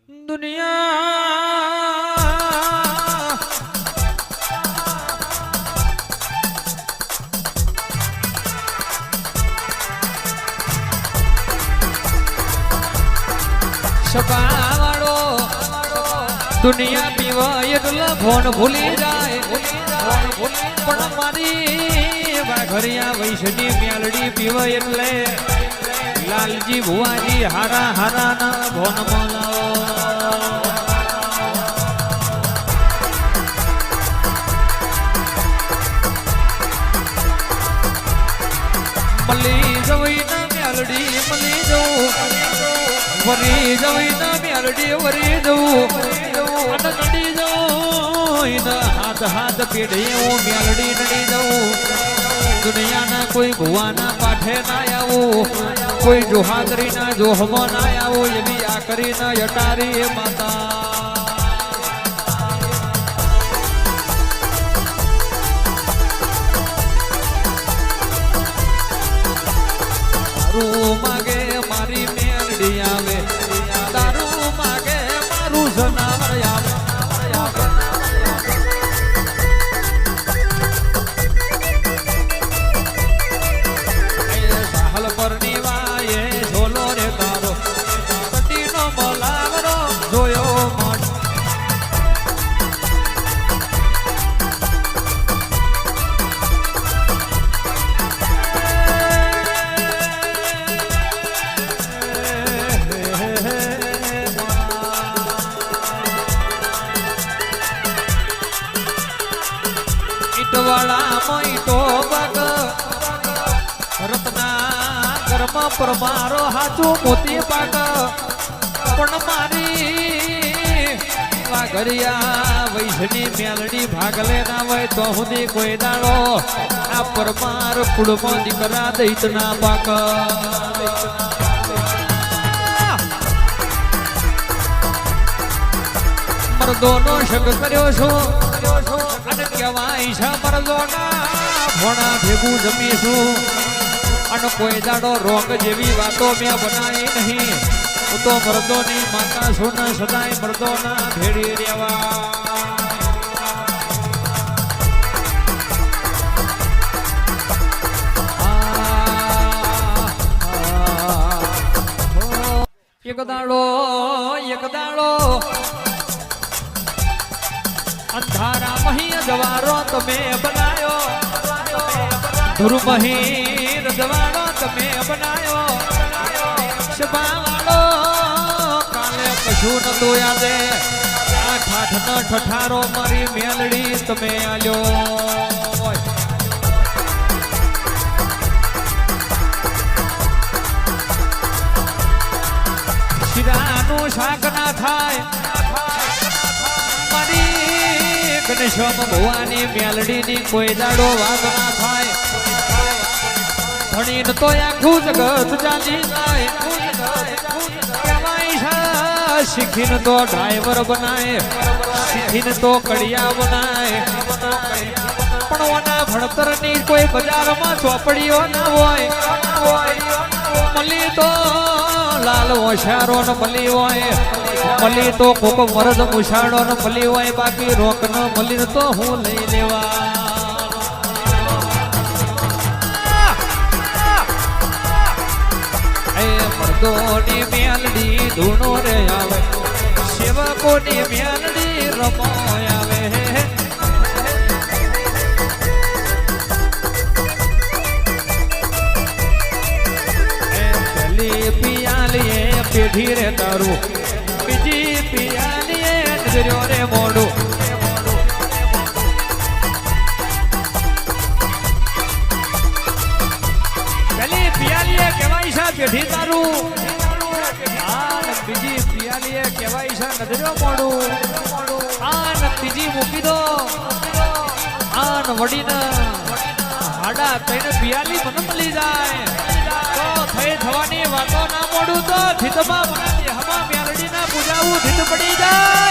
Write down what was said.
દુનિયા સપાવાળો દુનિયા પીવા એટલે ફોન ભૂલી જાય પણ મારી વાઘરિયા વૈષ્ણવી મેલડી પીવા એટલે લાલજી ભુવાજી હારા હારા ના ભોન મોલાવો મલી જવી ના મેલડી મલી જવું વરી જવી ના મેલડી વરી જવું અને નડી જવું હાથ હાથ પીડી હું મેલડી નડી જવું દુનિયાના કોઈ ભુવાના પાઠે ના આવું કોઈ જોહાદરી ના જોહમાં ના આવું એવી આ કરીને યટારી માતા દારૂ માગે મારી મેલડી આવે દારૂ માગે મારું જનાવર આવે પરમારો હાચું મોતી પાક પણ મારી વાઘરિયા વૈષ્ણવી મેલડી ભાગલે ના હોય તો સુધી કોઈ દાડો આ પરમાર કુળમાં દીકરા દૈત ના પાક મરદોનો શક કર્યો છું અને કહેવાય છે મરદોના ભોણા ભેગું જમીશું અને કોઈ દાડો રોગ જેવી વાતો મેં બનાવી નહીં હું તો મર્દોની માતા છું ને સદાય મર્દોના ભેડી રહેવા એક દાડો અંધારા મહી જવારો તમે બનાયો ધુરમહીર જવારો તમે બનાયો શબાવાળો કાલે કશું નતું યાદે આ ઠાઠ ન ઠઠારો મારી મેલડી તમે આલ્યો શિરાનું શાક ના થાય મારી ગણેશમ ભુવાની મેલડીની કોઈ દાડો વાત ના થાય ભણીને તો આખું જગત ચાલી જાય શીખીને તો ડ્રાઈવર બનાય શીખીને તો કડિયા બનાય પણ ઓના ભણતરની કોઈ બજારમાં ચોપડીઓ ના હોય મળી તો લાલ હોશિયારો ને મળી હોય મળી તો કોક મરદ મુશાળો ને મળી હોય બાકી રોક ન મળી તો હું લઈ લેવા મર્દોની મેલડી ધૂણો રે આવે સેવકોની મેલડી રમો આવે પેલી પિયાલીએ પેઢી રે તારું બીજી પિયાલીએ નજર્યો રે મોડું પેલી પિયાલીએ કહેવાય છે પેઢી તારું બીજી પિયાલીએ કહેવાય છે નજર્યો મોડું આન ત્રીજી મૂકી દો આન વડીને હાડા તઈને પિયાલી મને મળી જાય તો થઈ થવાની વાતો ના મોડું તો ધીતમાં બનાવી હમા મેલડી ના પૂજાવું ધીત પડી જાય